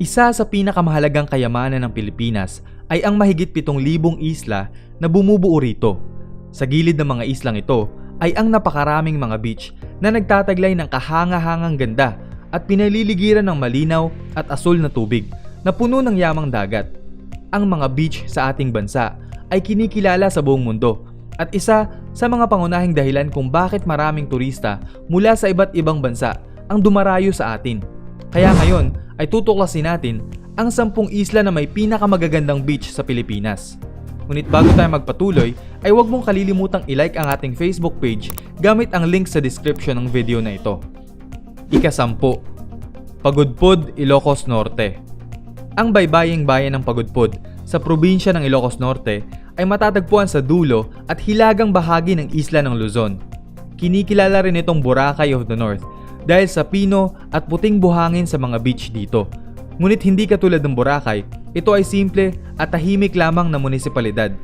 Isa sa pinakamahalagang kayamanan ng Pilipinas ay ang mahigit 7,000 isla na bumubuo rito. Sa gilid ng mga islang ito ay ang napakaraming mga beach na nagtataglay ng kahanga-hangang ganda at pinaliligiran ng malinaw at asul na tubig na puno ng yamang dagat. Ang mga beach sa ating bansa ay kinikilala sa buong mundo at isa sa mga pangunahing dahilan kung bakit maraming turista mula sa iba't ibang bansa ang dumarayo sa atin. Kaya ngayon ay tutuklasin natin ang 10 isla na may pinakamagagandang beach sa Pilipinas. Ngunit bago tayo magpatuloy ay huwag mong kalilimutang i-like ang ating Facebook page gamit ang link sa description ng video na ito. Ika-10, Pagudpud, Ilocos Norte. Ang baybaying bayan ng Pagudpud sa probinsya ng Ilocos Norte ay matatagpuan sa dulo at hilagang bahagi ng isla ng Luzon. Kinikilala rin itong Boracay of the North dahil sa pino at puting buhangin sa mga beach dito. Ngunit hindi katulad ng Boracay, ito ay simple at tahimik lamang na munisipalidad.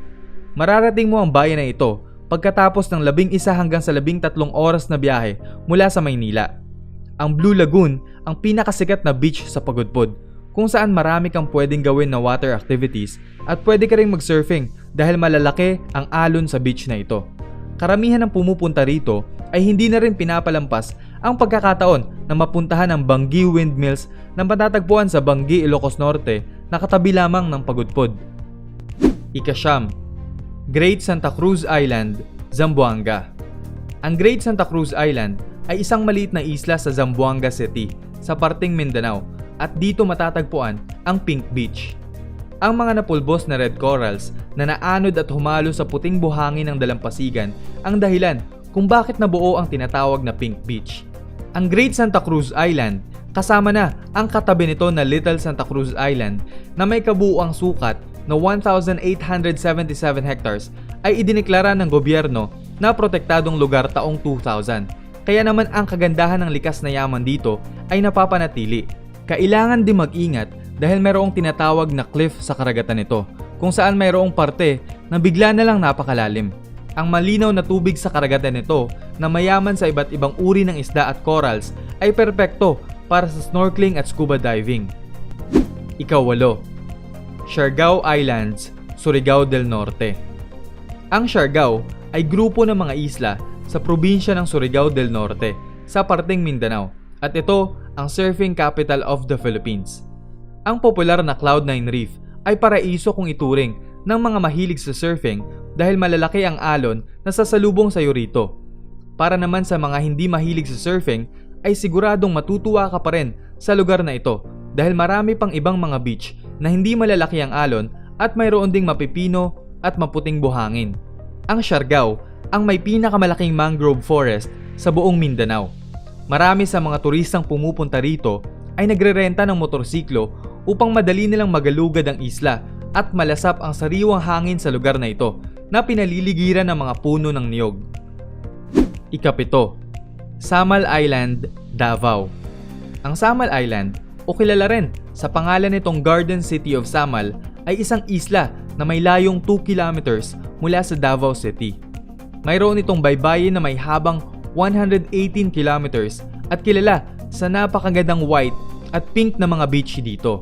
Mararating mo ang bayan na ito pagkatapos ng 11 hanggang sa 13 oras na biyahe mula sa Maynila. Ang Blue Lagoon ang pinakasikat na beach sa Pagudpud, kung saan marami kang pwedeng gawin na water activities at pwede ka ring mag-surfing dahil malalaki ang alon sa beach na ito. Karamihan ng pumupunta rito ay hindi na rin pinapalampas ang pagkakataon na mapuntahan ang Bangi Windmills na matatagpuan sa Bangi, Ilocos Norte na katabi lamang ng Pagudpud. Ika-9, Great Santa Cruz Island, Zamboanga. Ang Great Santa Cruz Island ay isang maliit na isla sa Zamboanga City sa parteng Mindanao at dito matatagpuan ang Pink Beach. Ang mga napulbos na red corals na naanod at humalo sa puting buhangin ng dalampasigan ang dahilan kung bakit nabuo ang tinatawag na Pink Beach. Ang Great Santa Cruz Island kasama na ang katabi nito na Little Santa Cruz Island na may kabuuang sukat na 1,877 hectares ay idineklara ng gobyerno na protektadong lugar taong 2000. Kaya naman ang kagandahan ng likas na yaman dito ay napapanatili. Kailangan din mag-ingat dahil mayroong tinatawag na cliff sa karagatan nito kung saan mayroong parte na bigla na lang napakalalim. Ang malinaw na tubig sa karagatan nito na mayaman sa iba't ibang uri ng isda at corals ay perpekto para sa snorkeling at scuba diving. Ika-8, Siargao Islands, Surigao del Norte. Ang Siargao ay grupo ng mga isla sa probinsya ng Surigao del Norte sa parteng Mindanao at ito ang surfing capital of the Philippines. Ang popular na Cloud9 Reef ay paraiso kung ituring ng mga mahilig sa surfing dahil malalaki ang alon na sasalubong sa iyo rito. Para naman sa mga hindi mahilig sa surfing ay siguradong matutuwa ka pa rin sa lugar na ito dahil marami pang ibang mga beach na hindi malalaki ang alon at mayroon ding mapipino at maputing buhangin. Ang Siargao ang may pinakamalaking mangrove forest sa buong Mindanao. Marami sa mga turistang pumupunta rito ay nagrerenta ng motorsiklo upang madali nilang magalugad ang isla at malasap ang sariwang hangin sa lugar na ito na pinaliligiran ng mga puno ng niyog. Ika-7, Samal Island, Davao. Ang Samal Island o kilala rin sa pangalan nitong Garden City of Samal ay isang isla na may layong 2 kilometers mula sa Davao City. Mayroon itong baybayin na may habang 118 kilometers at kilala sa napakagandang white at pink na mga beach dito.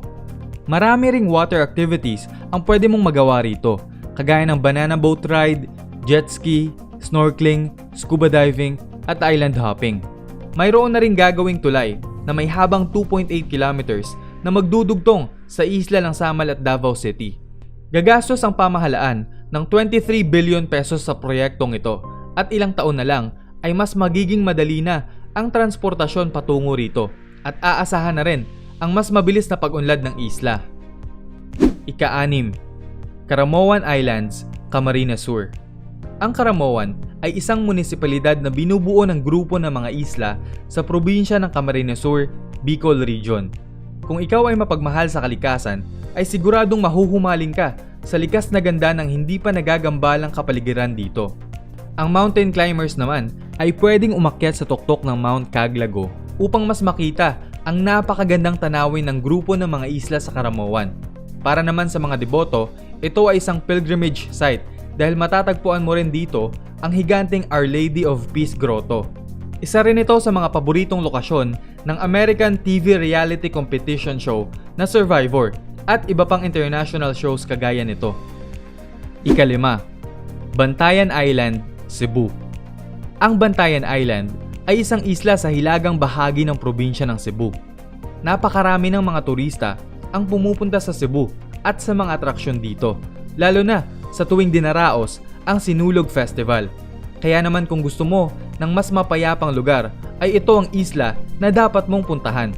Marami ring water activities ang pwede mong magawa rito, kagaya ng banana boat ride, jet ski, snorkeling, scuba diving at island hopping. Mayroon na ring gagawing tulay na may habang 2.8 kilometers na magdudugtong sa isla ng Samal at Davao City. Gagastos ang pamahalaan ng 23 billion pesos sa proyektong ito at ilang taon na lang ay mas magiging madali na ang transportasyon patungo rito at aasahan na rin ang mas mabilis na pag-unlad ng isla. Ika-6, Caramoan Islands, Camarines Sur. Ang Caramoan ay isang munisipalidad na binubuo ng grupo ng mga isla sa probinsya ng Camarines Sur, Bicol Region. Kung ikaw ay mapagmahal sa kalikasan, ay siguradong mahuhumaling ka sa likas na ganda ng hindi pa nagagambalang kapaligiran dito. Ang mountain climbers naman ay pwedeng umakyat sa tuktok ng Mount Caglago upang mas makita ang napakagandang tanawin ng grupo ng mga isla sa Caramoan. Para naman sa mga deboto, ito ay isang pilgrimage site dahil matatagpuan mo rin dito ang higanteng Our Lady of Peace Grotto. Isa rin ito sa mga paboritong lokasyon ng American TV reality competition show na Survivor at iba pang international shows kagaya nito. Ikalima, Bantayan Island, Cebu. Ang Bantayan Island ay isang isla sa hilagang bahagi ng probinsya ng Cebu. Napakarami ng mga turista ang pumupunta sa Cebu at sa mga atraksyon dito, lalo na sa tuwing dinaraos ang Sinulog Festival. Kaya naman kung gusto mo ng mas mapayapang lugar ay ito ang isla na dapat mong puntahan.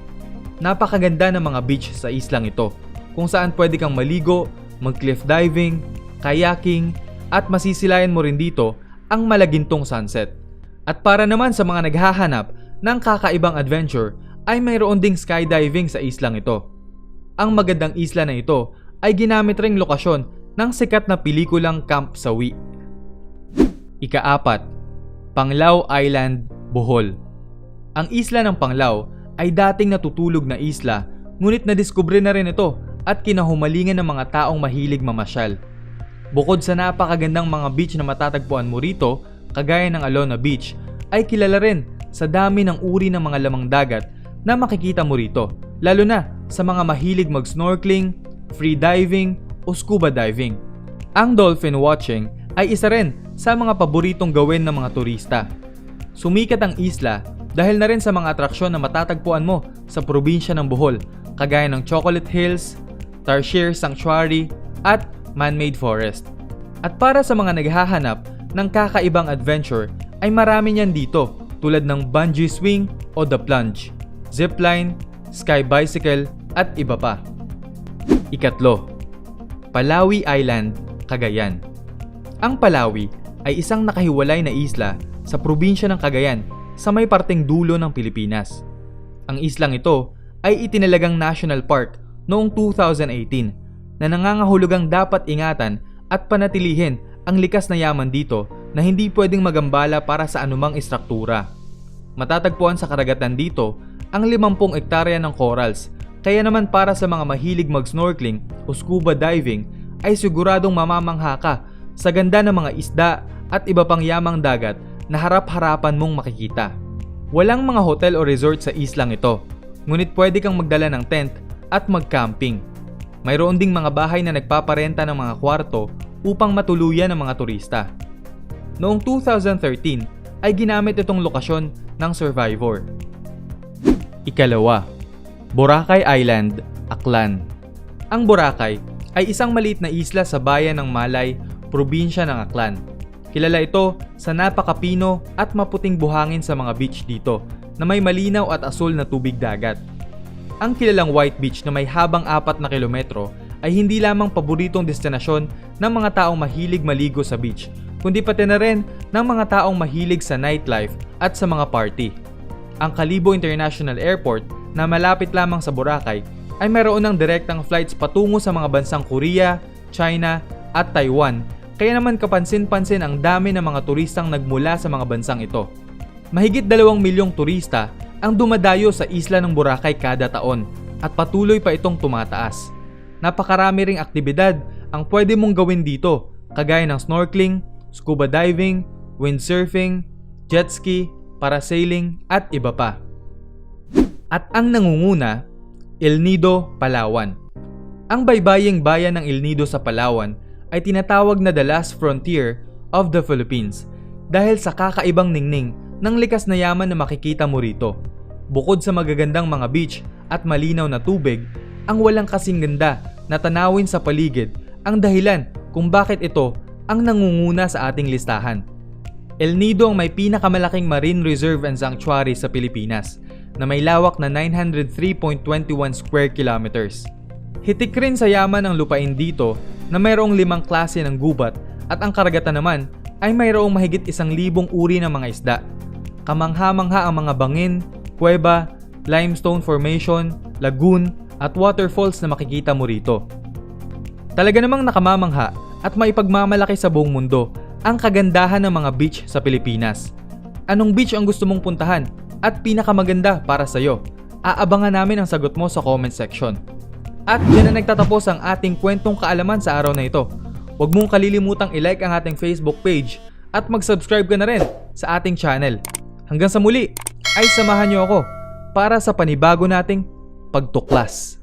Napakaganda ng mga beach sa islang ito, kung saan pwede kang maligo, mag-cliff diving, kayaking, at masisilayan mo rin dito ang malagintong sunset. At para naman sa mga naghahanap ng kakaibang adventure ay mayroon ding skydiving sa islang ito. Ang magandang isla na ito ay ginamit ring lokasyon ng sikat na pelikulang Camp Sawi. Ika-4, Panglao Island, Bohol. Ang isla ng Panglao ay dating natutulog na isla, ngunit nadiskubre na rin ito at kinahumalingan ng mga taong mahilig mamasyal. Bukod sa napakagandang mga beach na matatagpuan mo rito, kagaya ng Alona Beach, ay kilala rin sa dami ng uri ng mga lamang dagat na makikita mo rito, lalo na sa mga mahilig mag-snorkeling, free diving o scuba diving. Ang dolphin watching ay isa rin sa mga paboritong gawin ng mga turista. Sumikat ang isla dahil na rin sa mga atraksyon na matatagpuan mo sa probinsya ng Bohol, kagaya ng Chocolate Hills, Tarsier Sanctuary at Man-Made Forest. At para sa mga naghahanap ng kakaibang adventure ay marami niyan dito, tulad ng bungee swing o the plunge, zipline, sky bicycle at iba pa. Ikatlo, Palawi Island, Cagayan. Ang Palawi ay isang nakahiwalay na isla sa probinsya ng Cagayan sa may parteng dulo ng Pilipinas. Ang islang ito ay itinalagang national park noong 2018 na nangangahulugang dapat ingatan at panatilihin ang likas na yaman dito na hindi pwedeng magambala para sa anumang istruktura. Matatagpuan sa karagatan dito ang 50 ektarya ng corals, kaya naman para sa mga mahilig mag-snorkeling o scuba diving ay siguradong mamamangha ka sa ganda ng mga isda at iba pang yamang dagat na harap-harapan mong makikita. Walang mga hotel o resort sa islang ito, ngunit pwede kang magdala ng tent at mag-camping. Mayroon ding mga bahay na nagpaparenta ng mga kwarto upang matuluyan ng mga turista. Noong 2013 ay ginamit itong lokasyon ng Survivor. Ikalawa, Boracay Island, Aklan. Ang Boracay ay isang maliit na isla sa bayan ng Malay, probinsya ng Aklan. Kilala ito sa napakapino at maputing buhangin sa mga beach dito na may malinaw at asul na tubig dagat. Ang kilalang White Beach na may habang 4 na kilometro ay hindi lamang paboritong destinasyon ng mga taong mahilig maligo sa beach, kundi pati na rin ng mga taong mahilig sa nightlife at sa mga party. Ang Calibo International Airport na malapit lamang sa Boracay ay mayroon ng direktang flights patungo sa mga bansang Korea, China at Taiwan, kaya naman kapansin-pansin ang dami ng mga turistang nagmula sa mga bansang ito. Mahigit 2 milyong turista ang dumadayo sa isla ng Boracay kada taon at patuloy pa itong tumataas. Napakarami ring aktibidad ang pwede mong gawin dito, kagaya ng snorkeling, scuba diving, windsurfing, jet ski, parasailing at iba pa. At ang nangunguna, El Nido, Palawan. Ang baybaying bayan ng El Nido sa Palawan ay tinatawag na the last frontier of the Philippines dahil sa kakaibang ningning ng likas na yaman na makikita mo rito. Bukod sa magagandang mga beach at malinaw na tubig, ang walang kasing ganda na tanawin sa paligid ang dahilan kung bakit ito ang nangunguna sa ating listahan. El Nido ang may pinakamalaking marine reserve and sanctuary sa Pilipinas na may lawak na 903.21 square kilometers. Hitik rin sa yaman ang lupain dito na mayroong 5 klase ng gubat at ang karagatan naman ay mayroong mahigit 1,000 uri ng mga isda. Kamangha-mangha ang mga bangin, kuweba, limestone formation, lagoon at waterfalls na makikita mo rito. Talaga namang nakamamangha at maipagmamalaki sa buong mundo ang kagandahan ng mga beach sa Pilipinas. Anong beach ang gusto mong puntahan at pinakamaganda para sa'yo? Aabangan namin ang sagot mo sa comment section. At dyan na nagtatapos ang ating kwentong kaalaman sa araw na ito. Huwag mong kalilimutang i-like ang ating Facebook page at mag-subscribe ka na rin sa ating channel. Hanggang sa muli ay samahan niyo ako para sa panibago nating pagtuklas.